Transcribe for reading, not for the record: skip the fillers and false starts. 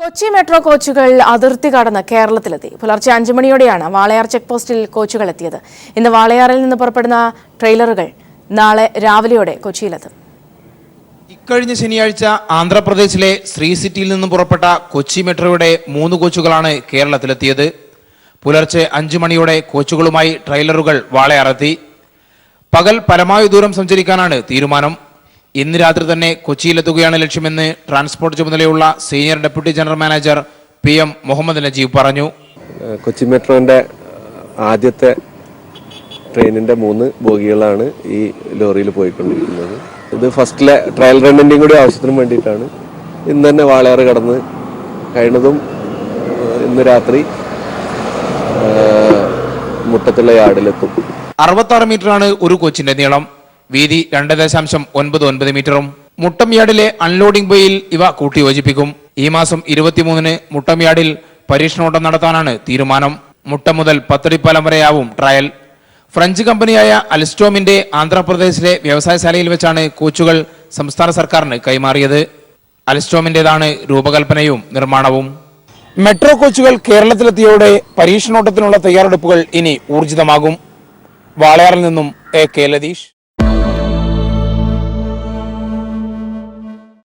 Kochi metro കോച്ചുകൾ അതിർത്തി കടന്ന് കേരളത്തിലെത്തി. പുലർച്ചെ 5 മണിയോടെയാണ് വാളയാർ ചെക്ക് പോസ്റ്റിൽ കോച്ചുകൾ എത്തിയത്. ഇന്ന് വാളയാറിൽ നിന്ന് പുറപ്പെടുന്ന ട്രെയിലറുകൾ നാളെ രാവിലെയോടെ കൊച്ചിയിലെത്തും. ഇക്കഴിഞ്ഞ ശനിയാഴ്ച ആന്ധ്രാപ്രദേശിലെ ശ്രീ സിറ്റിയിൽ നിന്നും പുറപ്പെട്ട കൊച്ചി മെട്രോയുടെ 3 കോച്ചുകളാണ് കേരളത്തിലെത്തിയത്. പുലർച്ചെ 5 മണിയോടെ കോച്ചുകളുമായി ട്രെയിലറുകൾ വാളയാറെത്തി. പകൽ പരമാവധി ദൂരം സഞ്ചരിക്കാനാണ് തീരുമാനം. ഇന്ന് രാത്രി തന്നെ കൊച്ചിയിലെത്തുകയാണ് ലക്ഷ്യമെന്ന് ട്രാൻസ്പോർട്ട് ചുമതലയുള്ള senior deputy general manager PM Muhammad Najeeb പറഞ്ഞു. കൊച്ചി മെട്രോന്റെ ആദ്യത്തെ ട്രെയിനിന്റെ 3 ബോഗികളാണ് ഈ ലോറിയിൽ പോയിക്കൊണ്ടിരിക്കുന്നത്. ഇത് ഫസ്റ്റിലെ ട്രയൽ റണ്ണിന്റെയും കൂടി ആവശ്യത്തിന് വേണ്ടിയിട്ടാണ്. ഇന്ന് തന്നെ വാളയാർ കടന്ന് കഴിയുന്നതും ഇന്ന് രാത്രി മുട്ടത്തുള്ള യാർഡിലെത്തും. 66 മീറ്ററാണ് ഒരു കോച്ചിന്റെ നീളം. വീതി 2.99 മീറ്ററും. മുട്ടം യാർഡിലെ അൺലോഡിംഗ് ബേയിൽ ഇവ കൂട്ടിയോജിപ്പിക്കും. ഈ മാസം 23-ന് മുട്ടം യാർഡിൽ പരീക്ഷണോട്ടം നടത്താനാണ് തീരുമാനം. മുട്ടം മുതൽ പത്തടിപ്പാലം വരെയാവും ട്രയൽ. ഫ്രഞ്ച് കമ്പനിയായ അൽസ്റ്റോമിന്റെ ആന്ധ്രാപ്രദേശിലെ വ്യവസായശാലയിൽ വെച്ചാണ് കോച്ചുകൾ സംസ്ഥാന സർക്കാരിന് കൈമാറിയത്. അൽസ്റ്റോമിന്റേതാണ് രൂപകൽപ്പനയും നിർമ്മാണവും. മെട്രോ കോച്ചുകൾ കേരളത്തിലെത്തിയോടെ പരീക്ഷണോട്ടത്തിനുള്ള തയ്യാറെടുപ്പുകൾ ഇനി ഊർജിതമാകും. വാളയാറിൽ നിന്നും AK ലതീഷ്.